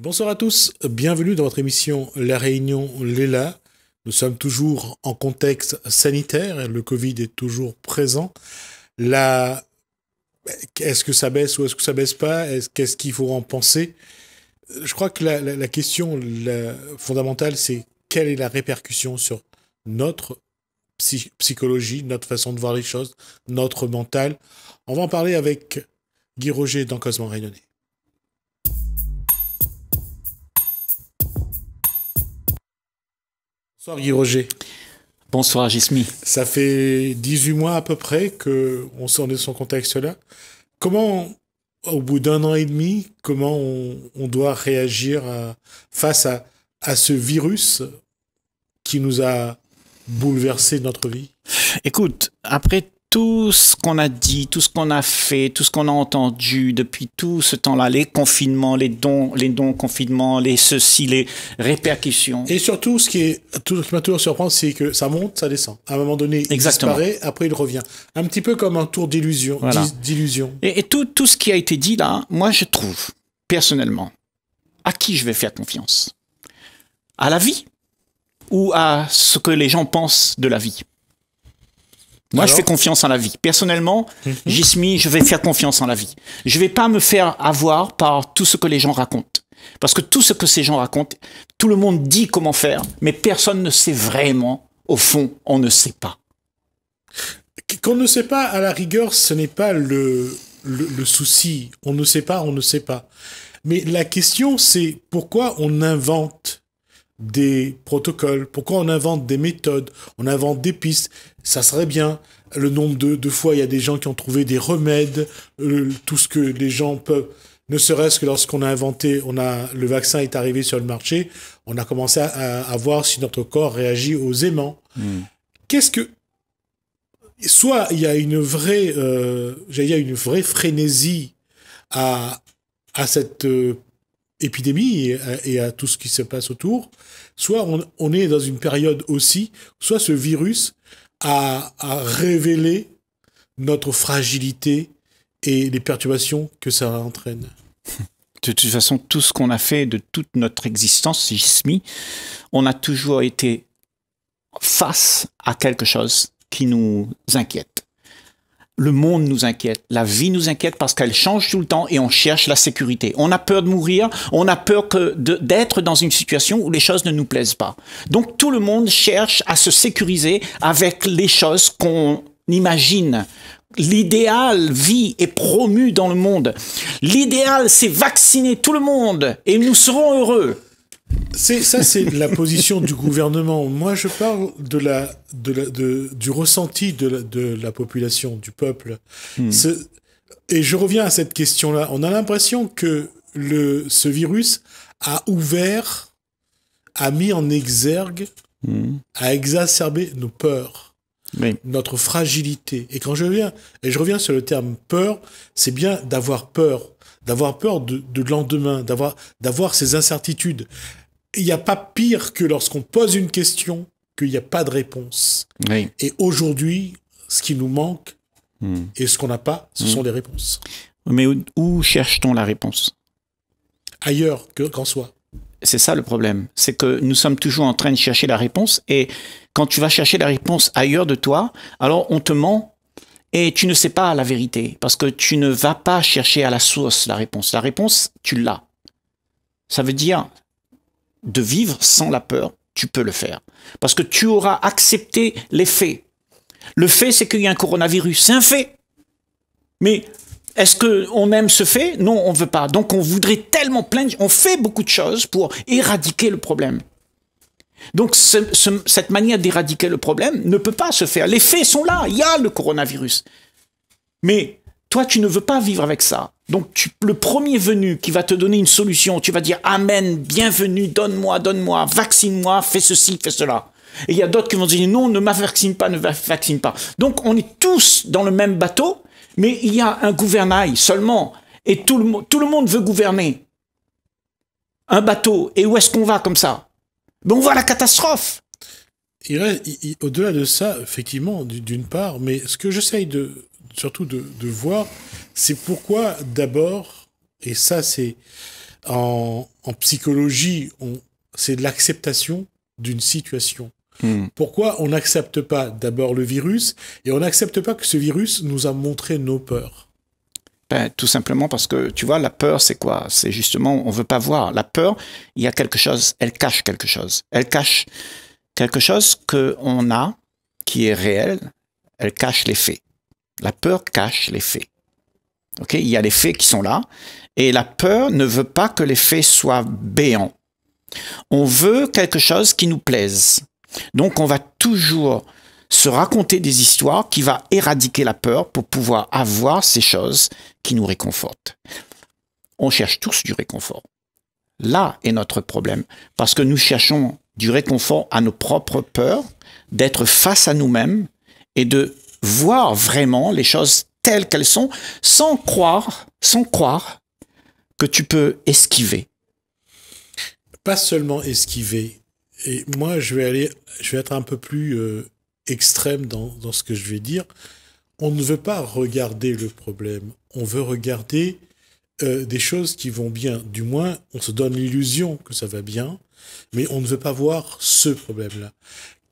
Bonsoir à tous, bienvenue dans votre émission La Réunion Léla. Nous sommes toujours en contexte sanitaire, le Covid est toujours présent. Est-ce que ça baisse ou est-ce que ça baisse pas? Qu'est-ce qu'il faut en penser? Je crois que la question fondamentale, c'est quelle est la répercussion sur notre psychologie, notre façon de voir les choses, notre mental. On va en parler avec Guy Roger dans Cosmo Réunionnais. Bonsoir Guy Roger. Bonsoir Gismi. Ça fait 18 mois à peu près qu'on sort de son contexte-là. Comment, au bout d'un an et demi, comment on doit réagir face à ce virus qui nous a bouleversé notre vie? Écoute, après tout ce qu'on a dit, tout ce qu'on a fait, tout ce qu'on a entendu depuis tout ce temps-là, les confinements, les dons confinements, les répercussions. Et surtout, ce qui m'a toujours surpris, c'est que ça monte, ça descend. À un moment donné, il disparaît, après il revient. Un petit peu comme un tour d'illusion. Voilà. Et tout ce qui a été dit là, moi je trouve, personnellement, à qui je vais faire confiance? À la vie ou à ce que les gens pensent de la vie? Moi, je fais confiance en la vie. Personnellement, Gismi, je vais faire confiance en la vie. Je vais pas me faire avoir par tout ce que les gens racontent. Parce que tout ce que ces gens racontent, tout le monde dit comment faire, mais personne ne sait vraiment. Au fond, on ne sait pas. Qu'on ne sait pas, à la rigueur, ce n'est pas le souci. On ne sait pas, on ne sait pas. Mais la question, c'est pourquoi on invente des protocoles, pourquoi on invente des méthodes, on invente des pistes. Ça serait bien. Le nombre de fois, il y a des gens qui ont trouvé des remèdes, tout ce que les gens peuvent, ne serait-ce que lorsqu'on a inventé, le vaccin est arrivé sur le marché, on a commencé à voir si notre corps réagit aux aimants. Soit il y a une vraie frénésie à cette épidémie et à tout ce qui se passe autour, soit on est dans une période aussi, soit ce virus a révélé notre fragilité et les perturbations que ça entraîne. De toute façon, tout ce qu'on a fait de toute notre existence, Gismi, on a toujours été face à quelque chose qui nous inquiète. Le monde nous inquiète, la vie nous inquiète parce qu'elle change tout le temps et on cherche la sécurité. On a peur de mourir, on a peur d'être dans une situation où les choses ne nous plaisent pas. Donc tout le monde cherche à se sécuriser avec les choses qu'on imagine. L'idéal vie est promu dans le monde. L'idéal, c'est vacciner tout le monde et nous serons heureux. C'est la position du gouvernement. Moi, je parle du ressenti de la population, du peuple. Et je reviens à cette question-là. On a l'impression que ce virus a mis en exergue, a exacerbé nos peurs, notre fragilité. Et quand je reviens sur le terme peur, c'est bien d'avoir peur de lendemain, d'avoir ces incertitudes. Il n'y a pas pire que lorsqu'on pose une question, qu'il n'y a pas de réponse. Oui. Et aujourd'hui, ce qui nous manque et ce qu'on n'a pas, ce sont les réponses. Mais où cherche-t-on la réponse? Ailleurs qu'en soi. C'est ça le problème. C'est que nous sommes toujours en train de chercher la réponse et quand tu vas chercher la réponse ailleurs de toi, alors on te ment et tu ne sais pas la vérité parce que tu ne vas pas chercher à la source la réponse. La réponse, tu l'as. Ça veut dire de vivre sans la peur, tu peux le faire. Parce que tu auras accepté les faits. Le fait, c'est qu'il y a un coronavirus. C'est un fait. Mais est-ce qu'on aime ce fait? Non, on ne veut pas. Donc on voudrait tellement plaindre. On fait beaucoup de choses pour éradiquer le problème. Donc cette manière d'éradiquer le problème ne peut pas se faire. Les faits sont là. Il y a le coronavirus. Mais toi, tu ne veux pas vivre avec ça. Donc, le premier venu qui va te donner une solution, tu vas dire « Amen, bienvenue, donne-moi, vaccine-moi, fais ceci, fais cela. » Et il y a d'autres qui vont dire « Non, ne me vaccine pas. » Donc, on est tous dans le même bateau, mais il y a un gouvernail seulement. Et tout le monde veut gouverner. Un bateau. Et où est-ce qu'on va comme ça? Ben, on va à la catastrophe. Au-delà de ça, effectivement, d'une part, mais ce que j'essaye surtout de voir, c'est pourquoi d'abord, et ça c'est en psychologie, c'est de l'acceptation d'une situation. Pourquoi on n'accepte pas d'abord le virus et on n'accepte pas que ce virus nous a montré nos peurs? Ben, tout simplement parce que, tu vois, la peur, c'est quoi? C'est justement, on veut pas voir. La peur, il y a quelque chose, elle cache quelque chose. Elle cache quelque chose qu'on a, qui est réel, elle cache les faits. La peur cache les faits. Ok, il y a les faits qui sont là, et la peur ne veut pas que les faits soient béants. On veut quelque chose qui nous plaise. Donc, on va toujours se raconter des histoires qui va éradiquer la peur pour pouvoir avoir ces choses qui nous réconfortent. On cherche tous du réconfort. Là est notre problème, parce que nous cherchons du réconfort à nos propres peurs, d'être face à nous-mêmes et de voir vraiment les choses telles qu'elles sont, sans croire que tu peux esquiver. Pas seulement esquiver. Et moi, je vais être un peu plus extrême dans ce que je vais dire. On ne veut pas regarder le problème. On veut regarder des choses qui vont bien. Du moins, on se donne l'illusion que ça va bien, mais on ne veut pas voir ce problème-là.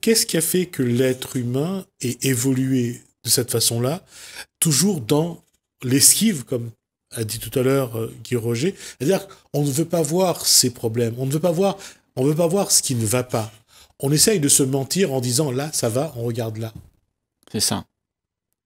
Qu'est-ce qui a fait que l'être humain ait évolué de cette façon-là, toujours dans l'esquive, comme a dit tout à l'heure Guy Roger? C'est-à-dire qu'on ne veut pas voir ces problèmes, on ne veut pas voir ce qui ne va pas. On essaye de se mentir en disant là, ça va, on regarde là. C'est ça.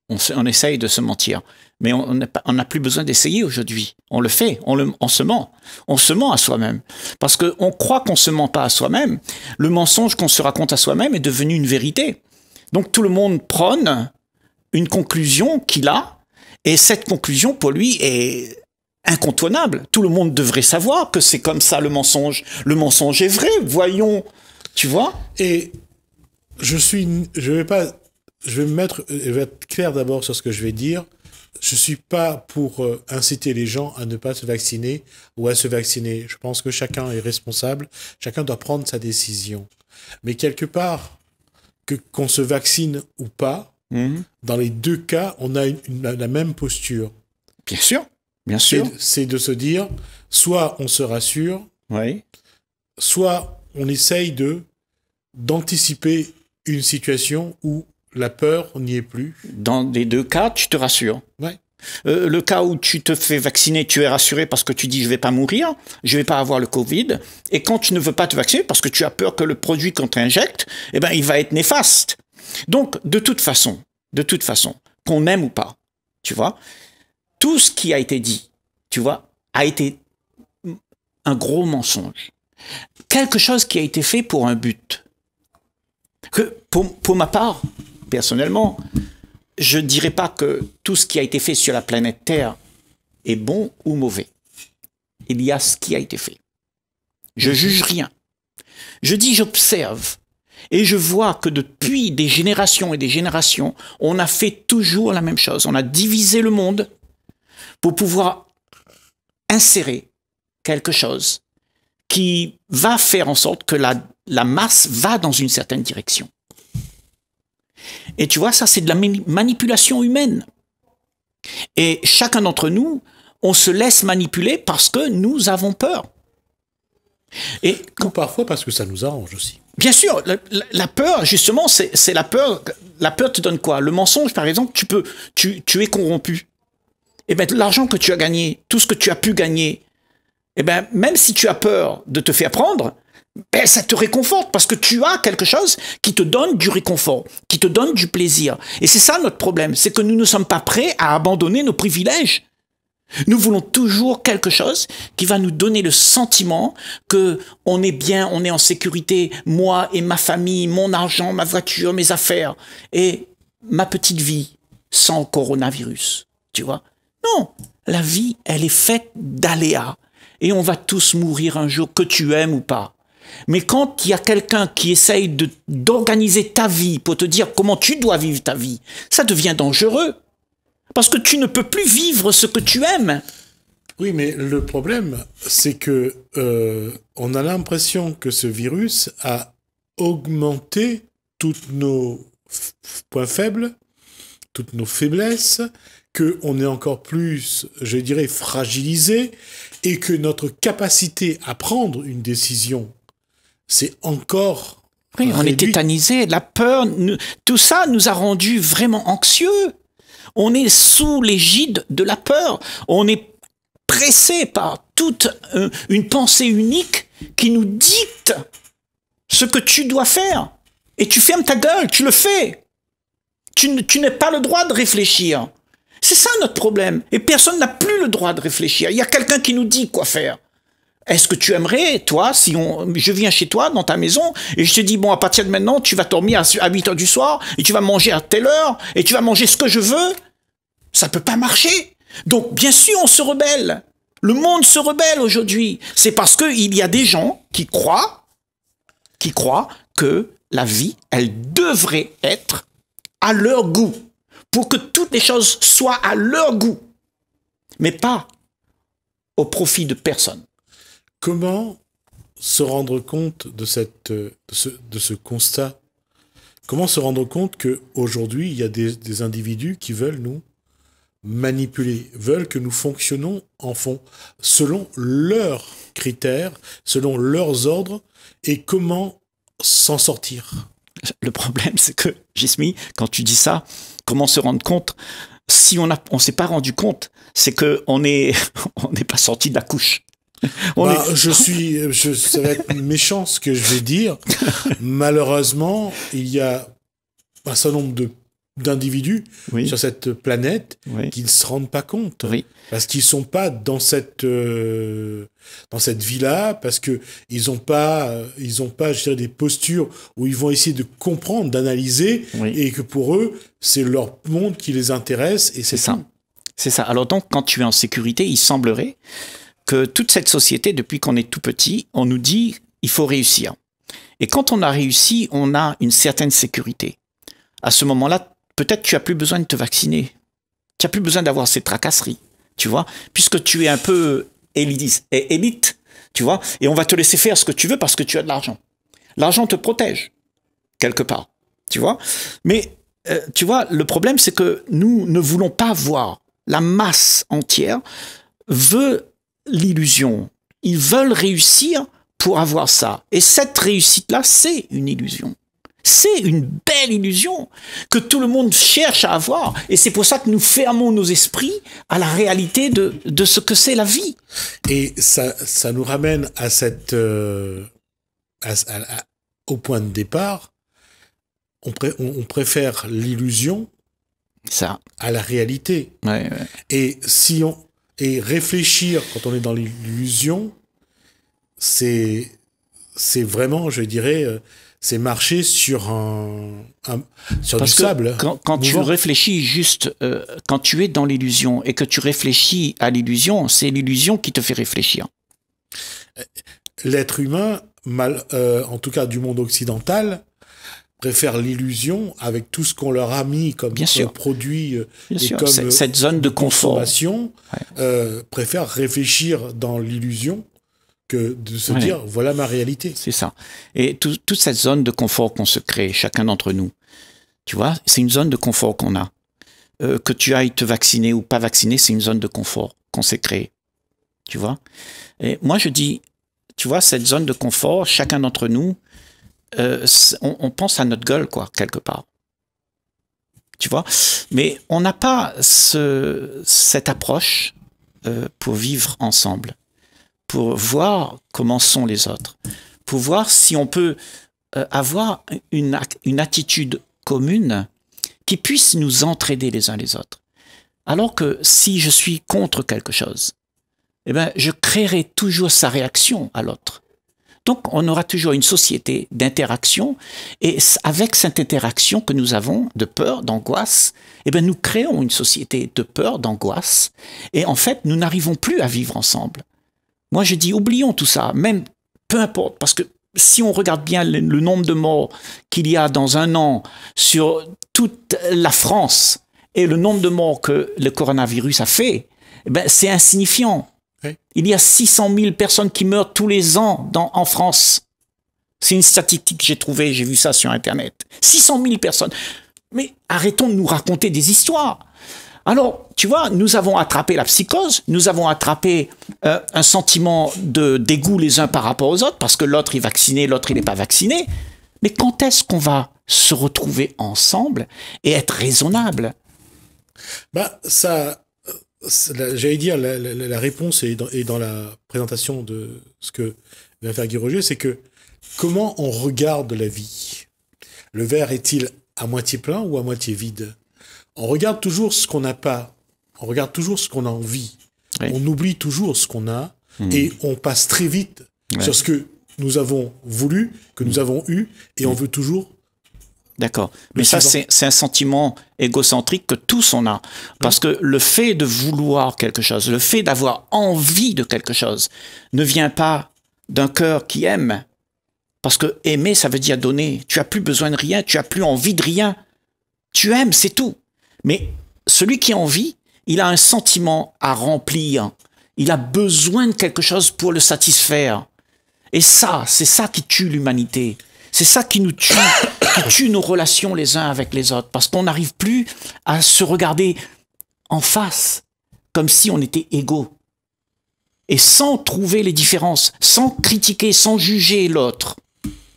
On essaye de se mentir. Mais on n'a plus besoin d'essayer aujourd'hui. On le fait, on se ment. On se ment à soi-même. Parce qu'on croit qu'on ne se ment pas à soi-même. Le mensonge qu'on se raconte à soi-même est devenu une vérité. Donc tout le monde prône une conclusion qu'il a, et cette conclusion, pour lui, est incontournable. Tout le monde devrait savoir que c'est comme ça le mensonge. Le mensonge est vrai, voyons. Tu vois? Et je vais être clair d'abord sur ce que je vais dire. Je suis pas pour inciter les gens à ne pas se vacciner ou à se vacciner. Je pense que chacun est responsable, chacun doit prendre sa décision. Mais quelque part, qu'on se vaccine ou pas, dans les deux cas, on a la même posture. Bien sûr, bien sûr. C'est de se dire, soit on se rassure, oui, soit on essaye d'anticiper une situation où la peur n'y est plus. Dans les deux cas, tu te rassures. Ouais. Le cas où tu te fais vacciner, tu es rassuré parce que tu dis je vais pas mourir, je vais pas avoir le Covid. Et quand tu ne veux pas te vacciner parce que tu as peur que le produit qu'on t'injecte, eh ben, il va être néfaste. Donc, de toute façon, qu'on aime ou pas, tu vois, tout ce qui a été dit, tu vois, a été un gros mensonge. Quelque chose qui a été fait pour un but. Que pour ma part, personnellement, je ne dirais pas que tout ce qui a été fait sur la planète Terre est bon ou mauvais. Il y a ce qui a été fait. Je juge rien. Je dis j'observe. Et je vois que depuis des générations et des générations, on a fait toujours la même chose. On a divisé le monde pour pouvoir insérer quelque chose qui va faire en sorte que la masse va dans une certaine direction. Et tu vois, ça, c'est de la manipulation humaine. Et chacun d'entre nous, on se laisse manipuler parce que nous avons peur. Et ou parfois parce que ça nous arrange aussi. Bien sûr, la peur, justement, c'est la peur. La peur te donne quoi? Le mensonge, par exemple, tu es corrompu. Eh bien, l'argent que tu as gagné, tout ce que tu as pu gagner, eh bien, même si tu as peur de te faire prendre, ben, ça te réconforte parce que tu as quelque chose qui te donne du réconfort, qui te donne du plaisir. Et c'est ça notre problème, c'est que nous ne sommes pas prêts à abandonner nos privilèges. Nous voulons toujours quelque chose qui va nous donner le sentiment que on est bien, on est en sécurité, moi et ma famille, mon argent, ma voiture, mes affaires et ma petite vie sans coronavirus, tu vois? Non, la vie, elle est faite d'aléas et on va tous mourir un jour, que tu aimes ou pas. Mais quand il y a quelqu'un qui essaye d'organiser ta vie pour te dire comment tu dois vivre ta vie, ça devient dangereux. Parce que tu ne peux plus vivre ce que tu aimes. Oui, mais le problème, c'est que on a l'impression que ce virus a augmenté tous nos points faibles, toutes nos faiblesses, qu'on est encore plus, je dirais, fragilisé, et que notre capacité à prendre une décision, c'est encore Oui, on est réduit. tétanisé. La peur, tout ça nous a rendus vraiment anxieux. On est sous l'égide de la peur. On est pressé par toute une pensée unique qui nous dicte ce que tu dois faire. Et tu fermes ta gueule, tu le fais. Tu n'as pas le droit de réfléchir. C'est ça notre problème. Et personne n'a plus le droit de réfléchir. Il y a quelqu'un qui nous dit quoi faire. Est-ce que tu aimerais, toi, si je viens chez toi, dans ta maison, et je te dis, bon, à partir de maintenant, tu vas dormir à 8 heures du soir, et tu vas manger à telle heure, et tu vas manger ce que je veux? Ça peut pas marcher. Donc, bien sûr, on se rebelle. Le monde se rebelle aujourd'hui. C'est parce qu'il y a des gens qui croient que la vie, elle devrait être à leur goût, pour que toutes les choses soient à leur goût, mais pas au profit de personne. Comment se rendre compte de ce constat? Comment se rendre compte qu'aujourd'hui, il y a des individus qui veulent nous manipuler, veulent que nous fonctionnons selon leurs critères, selon leurs ordres, et comment s'en sortir? Le problème, c'est que, Gismi, quand tu dis ça, comment se rendre compte? Si on s'est pas rendu compte, c'est qu'on n'est pas sorti de la couche. Ça va être méchant ce que je vais dire. Malheureusement, il y a un certain nombre d'individus sur cette planète qui ne se rendent pas compte. Oui. Parce qu'ils sont pas dans cette vie-là, parce que ils ont pas, je dirais, des postures où ils vont essayer de comprendre, d'analyser, et que pour eux, c'est leur monde qui les intéresse, et c'est ça. C'est ça. Alors donc, quand tu es en sécurité, il semblerait que toute cette société, depuis qu'on est tout petit, on nous dit il faut réussir. Et quand on a réussi, on a une certaine sécurité. À ce moment-là, peut-être tu n'as plus besoin de te vacciner. Tu n'as plus besoin d'avoir ces tracasseries, tu vois, puisque tu es un peu élite, tu vois, et on va te laisser faire ce que tu veux parce que tu as de l'argent. L'argent te protège, quelque part, tu vois. Mais, tu vois, le problème, c'est que nous ne voulons pas voir. La masse entière veut l'illusion. Ils veulent réussir pour avoir ça. Et cette réussite-là, c'est une illusion. C'est une belle illusion que tout le monde cherche à avoir. Et c'est pour ça que nous fermons nos esprits à la réalité de ce que c'est la vie. Et ça nous ramène à au point de départ. On préfère l'illusion à la réalité. Ouais. Et réfléchir quand on est dans l'illusion, c'est vraiment, je dirais, c'est marcher sur du sable. Quand tu réfléchis juste, quand tu es dans l'illusion et que tu réfléchis à l'illusion, c'est l'illusion qui te fait réfléchir. L'être humain, en tout cas du monde occidental, préfère l'illusion avec tout ce qu'on leur a mis comme produit et comme cette zone de consommation, préfère réfléchir dans l'illusion que de se dire voilà ma réalité. C'est ça. Et toute cette zone de confort qu'on se crée, chacun d'entre nous, tu vois, c'est une zone de confort qu'on a. Que tu ailles te vacciner ou pas vacciner, c'est une zone de confort qu'on s'est créée. Tu vois. Et moi je dis, tu vois, cette zone de confort, chacun d'entre nous, on pense à notre gueule, quoi, quelque part. Tu vois. Mais on n'a pas cette approche pour vivre ensemble, pour voir comment sont les autres, pour voir si on peut avoir une attitude commune qui puisse nous entraider les uns les autres. Alors que si je suis contre quelque chose, eh ben, je créerai toujours sa réaction à l'autre. Donc, on aura toujours une société d'interaction, et avec cette interaction que nous avons de peur, d'angoisse, eh ben, nous créons une société de peur, d'angoisse, et en fait, nous n'arrivons plus à vivre ensemble. Moi, je dis, oublions tout ça, même peu importe, parce que si on regarde bien le nombre de morts qu'il y a dans un an sur toute la France et le nombre de morts que le coronavirus a fait, eh ben, c'est insignifiant. Oui. Il y a 600 000 personnes qui meurent tous les ans en France. C'est une statistique que j'ai trouvée, j'ai vu ça sur Internet. 600 000 personnes. Mais arrêtons de nous raconter des histoires. Alors, tu vois, nous avons attrapé la psychose, nous avons attrapé un sentiment de dégoût les uns par rapport aux autres, parce que l'autre est vacciné, l'autre il n'est pas vacciné. Mais quand est-ce qu'on va se retrouver ensemble et être raisonnable? Bah, ça, j'allais dire, la réponse est dans la présentation de ce que vient faire Guy Roger, c'est que comment on regarde la vie? Le verre est-il à moitié plein ou à moitié vide? On regarde toujours ce qu'on n'a pas. On regarde toujours ce qu'on a envie. Oui. On oublie toujours ce qu'on a et on passe très vite sur ce que nous avons voulu, que nous avons eu, et on veut toujours. D'accord. Mais ça, c'est un sentiment égocentrique que tous on a. Parce que le fait de vouloir quelque chose, le fait d'avoir envie de quelque chose, ne vient pas d'un cœur qui aime. Parce que aimer, ça veut dire donner. Tu n'as plus besoin de rien, tu n'as plus envie de rien. Tu aimes, c'est tout. Mais celui qui a envie, il a un sentiment à remplir. Il a besoin de quelque chose pour le satisfaire. Et ça, c'est ça qui tue l'humanité. C'est ça qui nous tue, qui tue nos relations les uns avec les autres. Parce qu'on n'arrive plus à se regarder en face, comme si on était égaux. Et sans trouver les différences, sans critiquer, sans juger l'autre.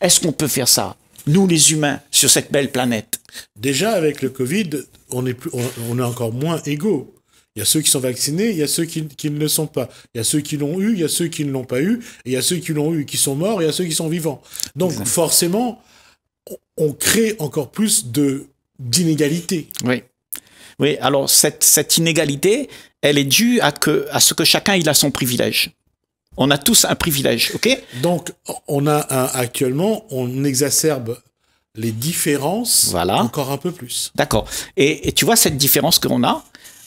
Est-ce qu'on peut faire ça, nous les humains, sur cette belle planète? Déjà, avec le Covid, on est encore moins égaux. Il y a ceux qui sont vaccinés, il y a ceux qui ne le sont pas. Il y a ceux qui l'ont eu, il y a ceux qui ne l'ont pas eu, et il y a ceux qui l'ont eu, qui sont morts, et il y a ceux qui sont vivants. Donc, forcément, on crée encore plus d'inégalités. Oui. Oui, alors cette inégalité, elle est due à ce que chacun il a son privilège. On a tous un privilège, ok? Donc, actuellement, on exacerbe les différences encore un peu plus. D'accord. Et tu vois, cette différence qu'on a,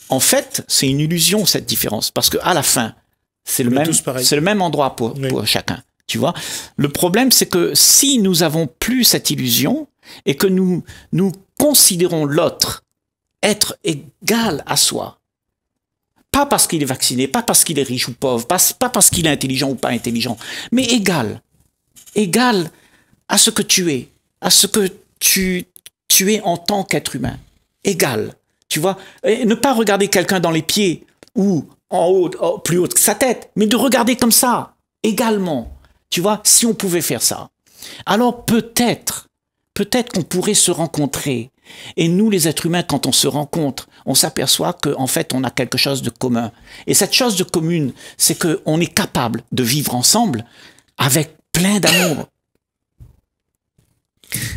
en fait, c'est une illusion, cette différence. Parce qu'à la fin, c'est le même endroit pour chacun. Tu vois? Le problème, c'est que si nous avons plus cette illusion et que nous considérons l'autre être égal à soi, pas parce qu'il est vacciné, pas parce qu'il est riche ou pauvre, pas parce qu'il est intelligent ou pas intelligent, mais égal à ce que tu es, à ce que tu es en tant qu'être humain. Égal. Tu vois, et ne pas regarder quelqu'un dans les pieds ou en haut, plus haut que sa tête, mais de regarder comme ça, également. Tu vois, si on pouvait faire ça, alors peut-être qu'on pourrait se rencontrer. Et nous, les êtres humains, quand on se rencontre, on s'aperçoit qu'en fait, on a quelque chose de commun. Et cette chose de commune, c'est qu'on est capable de vivre ensemble avec plein d'amour.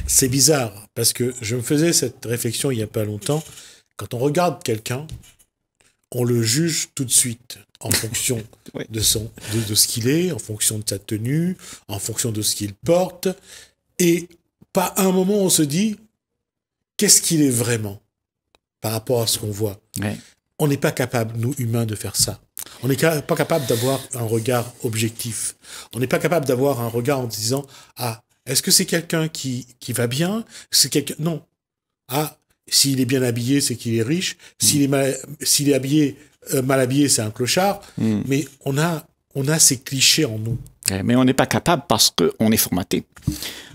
C'est bizarre, parce que je me faisais cette réflexion il n'y a pas longtemps. Quand on regarde quelqu'un, on le juge tout de suite en fonction de ce qu'il est, en fonction de sa tenue, en fonction de ce qu'il porte. Et pas un moment on se dit qu'est-ce qu'il est vraiment par rapport à ce qu'on voit. Ouais. On n'est pas capable, nous humains, de faire ça. On n'est pas capable d'avoir un regard objectif. On n'est pas capable d'avoir un regard en disant ah, est-ce que c'est quelqu'un qui va bien? C'est quelqu'un... Non. Ah, s'il est bien habillé, c'est qu'il est riche. S'il est habillé, mal habillé, c'est un clochard. Mais on a ces clichés en nous. Mais on n'est pas capable parce qu'on est formaté.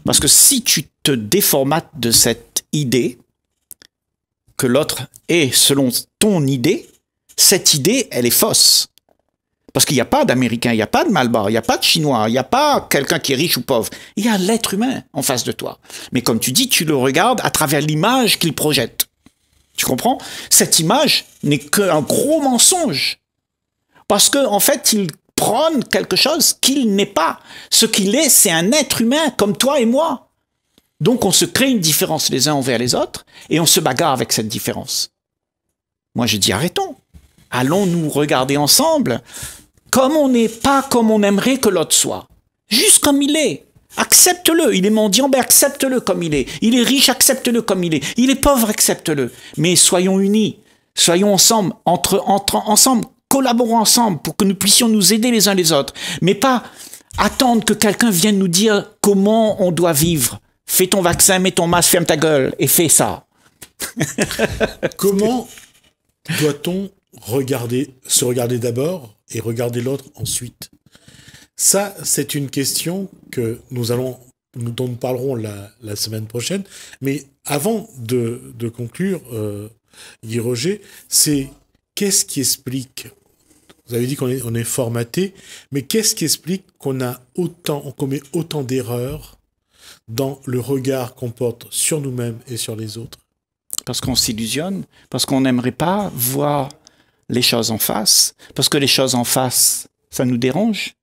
Parce que si tu te déformates de cette idée que l'autre est selon ton idée, cette idée, elle est fausse. Parce qu'il n'y a pas d'Américain, il n'y a pas de Malbar, il n'y a pas de Chinois, il n'y a pas quelqu'un qui est riche ou pauvre. Il y a l'être humain en face de toi. Mais comme tu dis, tu le regardes à travers l'image qu'il projette. Tu comprends? Cette image n'est qu'un gros mensonge. Parce qu'en fait, il prône quelque chose qu'il n'est pas. Ce qu'il est, c'est un être humain comme toi et moi. Donc on se crée une différence les uns envers les autres et on se bagarre avec cette différence. Moi je dis arrêtons. Allons nous regarder ensemble comme on n'est pas comme on aimerait que l'autre soit. Juste comme il est. Accepte-le. Il est mendiant, ben accepte-le comme il est. Il est riche, accepte-le comme il est. Il est pauvre, accepte-le. Mais soyons unis. Soyons ensemble, ensemble, collaborons ensemble pour que nous puissions nous aider les uns les autres. Mais pas attendre que quelqu'un vienne nous dire comment on doit vivre. Fais ton vaccin, mets ton masque, ferme ta gueule et fais ça. Comment doit-on se regarder d'abord et regarder l'autre ensuite? Ça, c'est une question que dont nous parlerons la semaine prochaine. Mais avant de conclure, Guy Roger, c'est qu'est-ce qui explique, vous avez dit qu'on est formaté, mais qu'est-ce qui explique qu'on commet autant d'erreurs dans le regard qu'on porte sur nous-mêmes et sur les autres? Parce qu'on s'illusionne, parce qu'on n'aimerait pas voir les choses en face, parce que les choses en face, ça nous dérange.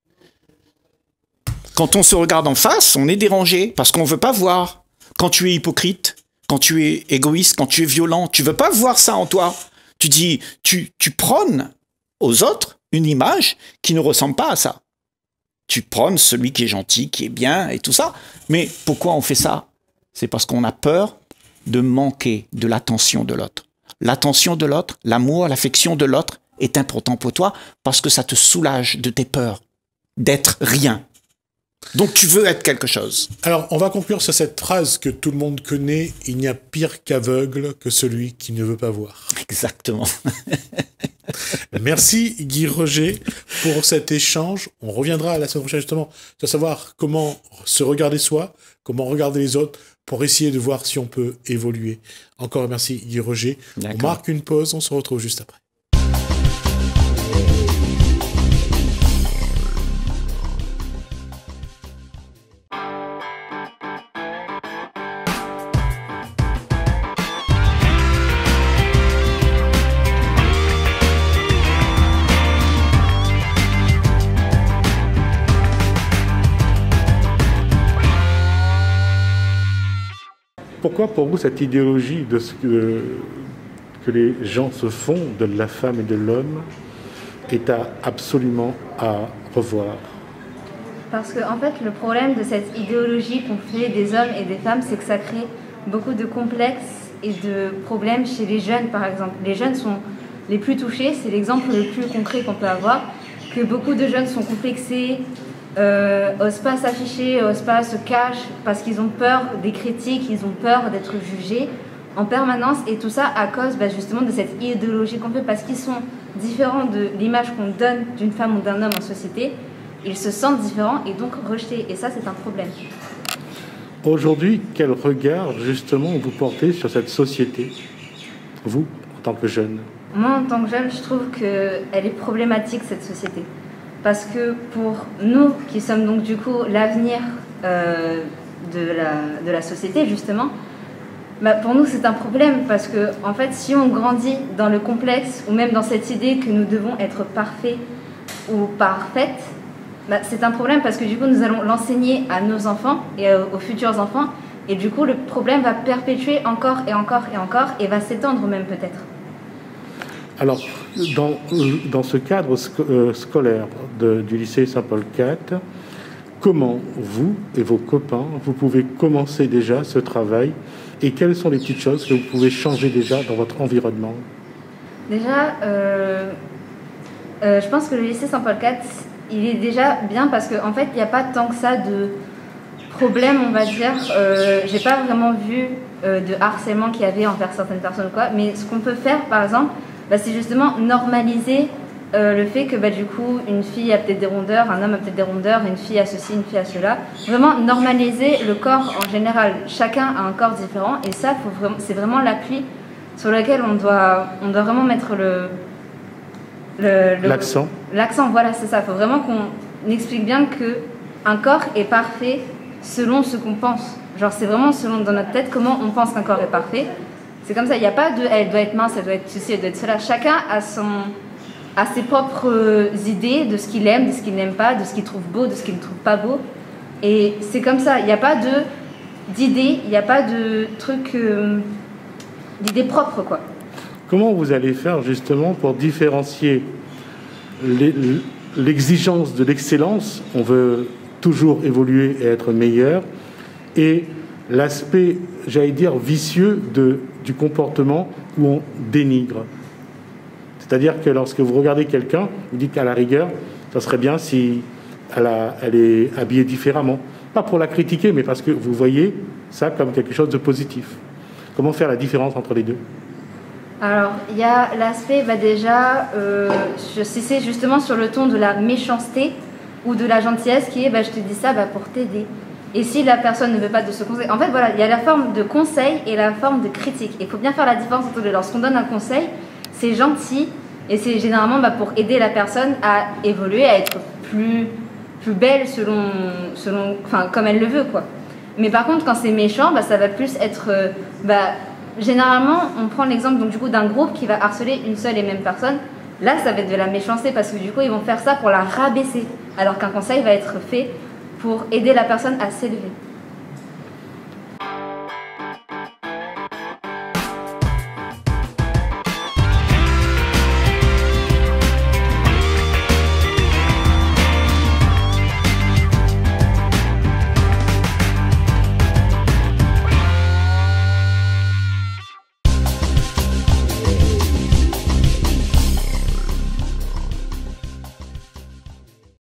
Quand on se regarde en face, on est dérangé, parce qu'on ne veut pas voir. Quand tu es hypocrite, quand tu es égoïste, quand tu es violent, tu ne veux pas voir ça en toi. Tu dis, tu prônes aux autres une image qui ne ressemble pas à ça. Tu prônes celui qui est gentil, qui est bien et tout ça. Mais pourquoi on fait ça? C'est parce qu'on a peur de manquer de l'attention de l'autre. L'attention de l'autre, l'amour, l'affection de l'autre est important pour toi parce que ça te soulage de tes peurs d'être rien. Donc tu veux être quelque chose. Alors, on va conclure sur cette phrase que tout le monde connaît: il n'y a pire qu'aveugle que celui qui ne veut pas voir. Exactement. Merci Guy Roger pour cet échange. On reviendra la semaine prochaine justement de savoir comment se regarder soi, comment regarder les autres pour essayer de voir si on peut évoluer. Encore merci Guy Roger. On marque une pause, on se retrouve juste après. Pourquoi pour vous cette idéologie de ce que les gens se font de la femme et de l'homme est absolument à revoir? Parce que en fait, le problème de cette idéologie qu'on fait des hommes et des femmes, c'est que ça crée beaucoup de complexes et de problèmes chez les jeunes, par exemple. Les jeunes sont les plus touchés, c'est l'exemple le plus concret qu'on peut avoir, que beaucoup de jeunes sont complexés, osent pas s'afficher, osent pas se cacher parce qu'ils ont peur des critiques, ils ont peur d'être jugés en permanence, et tout ça à cause justement de cette idéologie qu'on fait, parce qu'ils sont différents de l'image qu'on donne d'une femme ou d'un homme en société. Ils se sentent différents et donc rejetés, et ça c'est un problème. Aujourd'hui, quel regard justement vous portez sur cette société, vous en tant que jeune? Moi en tant que jeune, je trouve qu'elle est problématique, cette société. Parce que pour nous, qui sommes donc du coup l'avenir de la société, justement, pour nous c'est un problème, parce que en fait, si on grandit dans le complexe, ou même dans cette idée que nous devons être parfaits ou parfaites, c'est un problème, parce que du coup nous allons l'enseigner à nos enfants et aux futurs enfants, et du coup le problème va perpétuer encore et encore et encore, et va s'étendre même peut-être. Alors, dans ce cadre scolaire du lycée Saint-Paul IV, comment vous et vos copains, vous pouvez commencer déjà ce travail, et quelles sont les petites choses que vous pouvez changer déjà dans votre environnement? Déjà, je pense que le lycée Saint-Paul IV, il est déjà bien, parce qu'en fait, il n'y a pas tant que ça de problème, on va dire. J'ai pas vraiment vu de harcèlement qu'il y avait envers certaines personnes ou quoi, mais ce qu'on peut faire, par exemple, c'est justement normaliser le fait que du coup une fille a peut-être des rondeurs, un homme a peut-être des rondeurs, une fille a ceci, une fille a cela. Vraiment normaliser le corps en général. Chacun a un corps différent, et ça, c'est vraiment l'appui sur lequel on doit vraiment mettre l'accent. L'accent, voilà, c'est ça. Il faut vraiment qu'on explique bien qu'un corps est parfait selon ce qu'on pense. Genre, c'est vraiment selon dans notre tête comment on pense qu'un corps est parfait. C'est comme ça, il n'y a pas de elle doit être mince, elle doit être ceci, elle doit être cela. Chacun a ses propres idées de ce qu'il aime, de ce qu'il n'aime pas, de ce qu'il trouve beau, de ce qu'il ne trouve pas beau. Et c'est comme ça, il n'y a pas d'idées, il n'y a pas de trucs, d'idées propres, quoi. Comment vous allez faire justement pour différencier l'exigence de l'excellence, on veut toujours évoluer et être meilleur, et l'aspect, j'allais dire, vicieux du comportement où on dénigre? C'est-à-dire que lorsque vous regardez quelqu'un, vous dites qu'à la rigueur, ça serait bien si elle est habillée différemment. Pas pour la critiquer, mais parce que vous voyez ça comme quelque chose de positif. Comment faire la différence entre les deux? Alors, il y a l'aspect, déjà, si c'est justement sur le ton de la méchanceté ou de la gentillesse qui est, je te dis ça pour t'aider. Et si la personne ne veut pas de ce conseil, en fait voilà, il y a la forme de conseil et la forme de critique. Il faut bien faire la différence entre les deux. Lorsqu'on donne un conseil, c'est gentil et c'est généralement pour aider la personne à évoluer, à être plus belle selon comme elle le veut, quoi. Mais par contre, quand c'est méchant, ça va plus être... généralement, on prend l'exemple donc, du coup, d'un groupe qui va harceler une seule et même personne. Là, ça va être de la méchanceté parce que du coup, ils vont faire ça pour la rabaisser. Alors qu'un conseil va être fait pour aider la personne à s'élever.